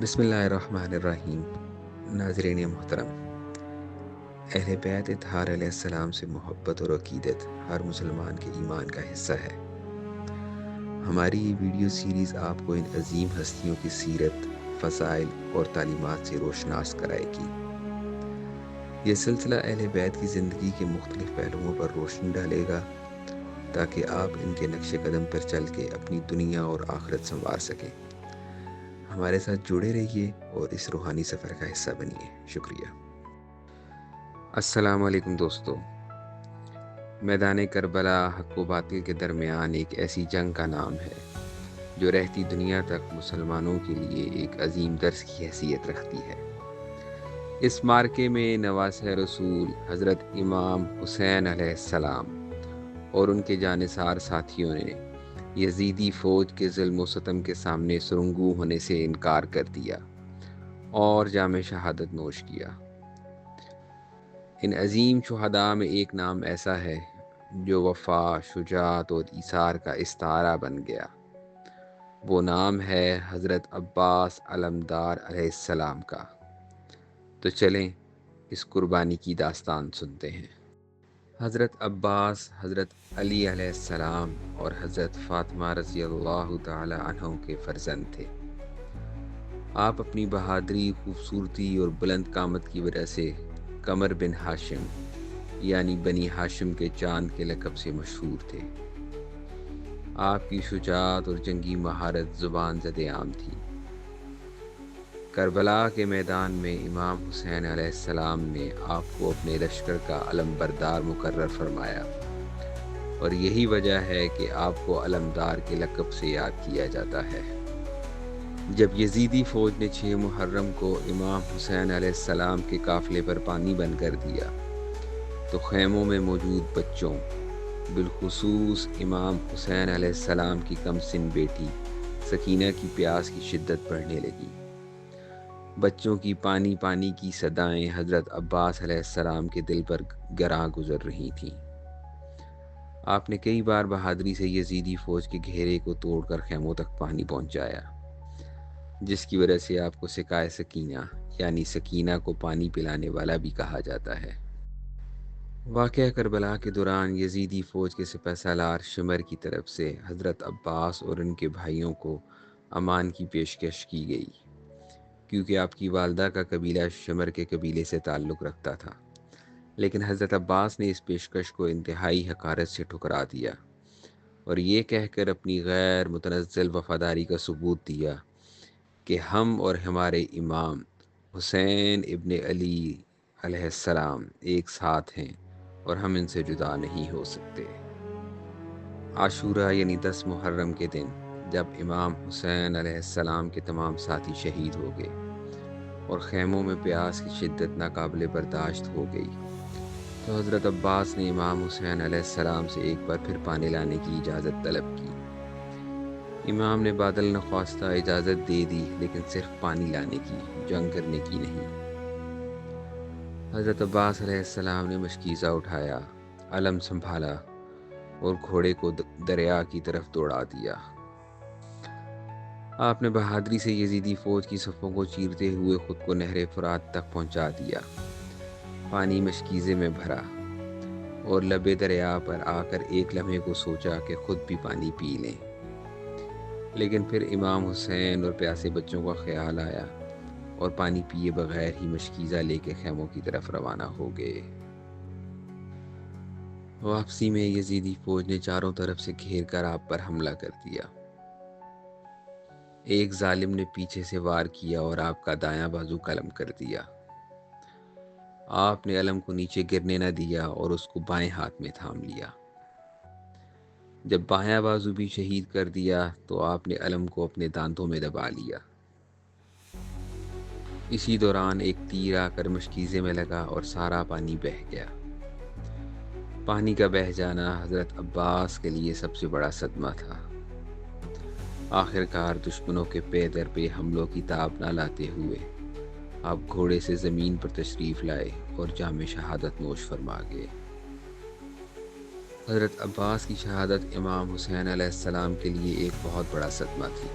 بسم اللہ الرحمن الرحیم۔ ناظرین محترم، اہل بیت اطہار علیہ السلام سے محبت اور عقیدت ہر مسلمان کے ایمان کا حصہ ہے۔ ہماری یہ ویڈیو سیریز آپ کو ان عظیم ہستیوں کی سیرت، فضائل اور تعلیمات سے روشناس کرائے گی۔ یہ سلسلہ اہل بیت کی زندگی کے مختلف پہلوؤں پر روشنی ڈالے گا تاکہ آپ ان کے نقش قدم پر چل کے اپنی دنیا اور آخرت سنوار سکیں۔ ہمارے ساتھ جڑے رہیے اور اس روحانی سفر کا حصہ بنیے۔ شکریہ۔ السلام علیکم دوستو۔ میدان کربلا حق و باطل کے درمیان ایک ایسی جنگ کا نام ہے جو رہتی دنیا تک مسلمانوں کے لیے ایک عظیم درس کی حیثیت رکھتی ہے۔ اس معرکے میں نواسہ رسول حضرت امام حسین علیہ السلام اور ان کے جانثار ساتھیوں نے یزیدی فوج کے ظلم و ستم کے سامنے سرنگوں ہونے سے انکار کر دیا اور جام شہادت نوش کیا۔ ان عظیم شہداء میں ایک نام ایسا ہے جو وفا، شجاعت اور ایثار کا استعارہ بن گیا۔ وہ نام ہے حضرت عباس علمدار علیہ السلام کا۔ تو چلیں اس قربانی کی داستان سنتے ہیں۔ حضرت عباس حضرت علی علیہ السلام اور حضرت فاطمہ رضی اللہ تعالی عنہ کے فرزند تھے۔ آپ اپنی بہادری، خوبصورتی اور بلند قامت کی وجہ سے قمر بن ہاشم یعنی بنی ہاشم کے چاند کے لقب سے مشہور تھے۔ آپ کی شجاعت اور جنگی مہارت زبان زد عام تھی۔ کربلا کے میدان میں امام حسین علیہ السلام نے آپ کو اپنے لشکر کا علم بردار مقرر فرمایا، اور یہی وجہ ہے کہ آپ کو علمدار کے لقب سے یاد کیا جاتا ہے۔ جب یزیدی فوج نے 6 محرم کو امام حسین علیہ السلام کے قافلے پر پانی بند کر دیا تو خیموں میں موجود بچوں، بالخصوص امام حسین علیہ السلام کی کم سن بیٹی سکینہ کی پیاس کی شدت بڑھنے لگی۔ بچوں کی پانی پانی کی صدائیں حضرت عباس علیہ السلام کے دل پر گراں گزر رہی تھیں۔ آپ نے کئی بار بہادری سے یزیدی فوج کے گھیرے کو توڑ کر خیموں تک پانی پہنچایا، جس کی وجہ سے آپ کو سقائے سکینہ یعنی سکینہ کو پانی پلانے والا بھی کہا جاتا ہے۔ واقعہ کربلا کے دوران یزیدی فوج کے سپہ سالار شمر کی طرف سے حضرت عباس اور ان کے بھائیوں کو امان کی پیشکش کی گئی، کیونکہ آپ کی والدہ کا قبیلہ شمر کے قبیلے سے تعلق رکھتا تھا، لیکن حضرت عباس نے اس پیشکش کو انتہائی حقارت سے ٹھکرا دیا اور یہ کہہ کر اپنی غیر متنزل وفاداری کا ثبوت دیا کہ ہم اور ہمارے امام حسین ابن علی علیہ السلام ایک ساتھ ہیں اور ہم ان سے جدا نہیں ہو سکتے۔ عاشورہ یعنی 10 محرم کے دن جب امام حسین علیہ السلام کے تمام ساتھی شہید ہو گئے اور خیموں میں پیاس کی شدت ناقابل برداشت ہو گئی، تو حضرت عباس نے امام حسین علیہ السلام سے ایک بار پھر پانی لانے کی اجازت طلب کی۔ امام نے بادل نخواستہ اجازت دے دی، لیکن صرف پانی لانے کی، جنگ کرنے کی نہیں۔ حضرت عباس علیہ السلام نے مشکیزہ اٹھایا، علم سنبھالا اور گھوڑے کو دریا کی طرف دوڑا دیا۔ آپ نے بہادری سے یزیدی فوج کی صفوں کو چیرتے ہوئے خود کو نہر فرات تک پہنچا دیا۔ پانی مشکیزے میں بھرا اور لبے دریا پر آ کر ایک لمحے کو سوچا کہ خود بھی پانی پی لیں، لیکن پھر امام حسین اور پیاسے بچوں کا خیال آیا اور پانی پیے بغیر ہی مشکیزہ لے کے خیموں کی طرف روانہ ہو گئے۔ واپسی میں یزیدی فوج نے چاروں طرف سے گھیر کر آپ پر حملہ کر دیا۔ ایک ظالم نے پیچھے سے وار کیا اور آپ کا دایاں بازو قلم کر دیا۔ آپ نے علم کو نیچے گرنے نہ دیا اور اس کو بائیں ہاتھ میں تھام لیا۔ جب بایاں بازو بھی شہید کر دیا تو آپ نے علم کو اپنے دانتوں میں دبا لیا۔ اسی دوران ایک تیر آ کر مشکیزے میں لگا اور سارا پانی بہہ گیا۔ پانی کا بہہ جانا حضرت عباس کے لیے سب سے بڑا صدمہ تھا۔ آخر کار دشمنوں کے پے در پہ حملوں کی تاب نہ لاتے ہوئے آپ گھوڑے سے زمین پر تشریف لائے اور جام شہادت نوش فرما گئے۔ حضرت عباس کی شہادت امام حسین علیہ السلام کے لیے ایک بہت بڑا صدمہ تھی۔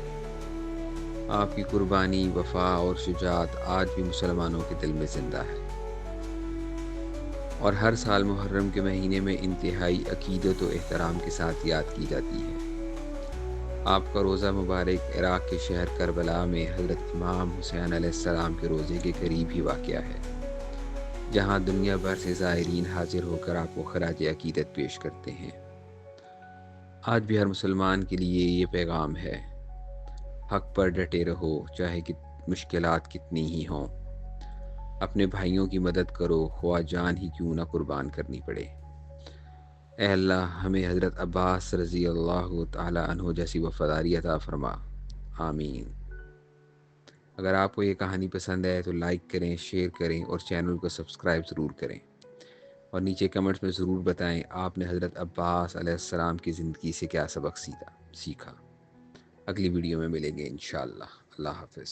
آپ کی قربانی، وفا اور شجاعت آج بھی مسلمانوں کے دل میں زندہ ہے، اور ہر سال محرم کے مہینے میں انتہائی عقیدت و احترام کے ساتھ یاد کی جاتی ہے۔ آپ کا روزہ مبارک عراق کے شہر کربلا میں حضرت امام حسین علیہ السلام کے روزے کے قریب ہی واقع ہے، جہاں دنیا بھر سے زائرین حاضر ہو کر آپ کو خراج عقیدت پیش کرتے ہیں۔ آج بھی ہر مسلمان کے لیے یہ پیغام ہے: حق پر ڈٹے رہو، چاہے مشکلات کتنی ہی ہوں۔ اپنے بھائیوں کی مدد کرو، خواہ جان ہی کیوں نہ قربان کرنی پڑے۔ اے اللہ، ہمیں حضرت عباس رضی اللہ تعالی عنہ جیسی وفاداری عطا فرما، آمین۔ اگر آپ کو یہ کہانی پسند ہے تو لائک کریں، شیئر کریں اور چینل کو سبسکرائب ضرور کریں، اور نیچے کمنٹس میں ضرور بتائیں آپ نے حضرت عباس علیہ السلام کی زندگی سے کیا سبق سیکھا۔ اگلی ویڈیو میں ملیں گے انشاءاللہ۔ اللہ حافظ۔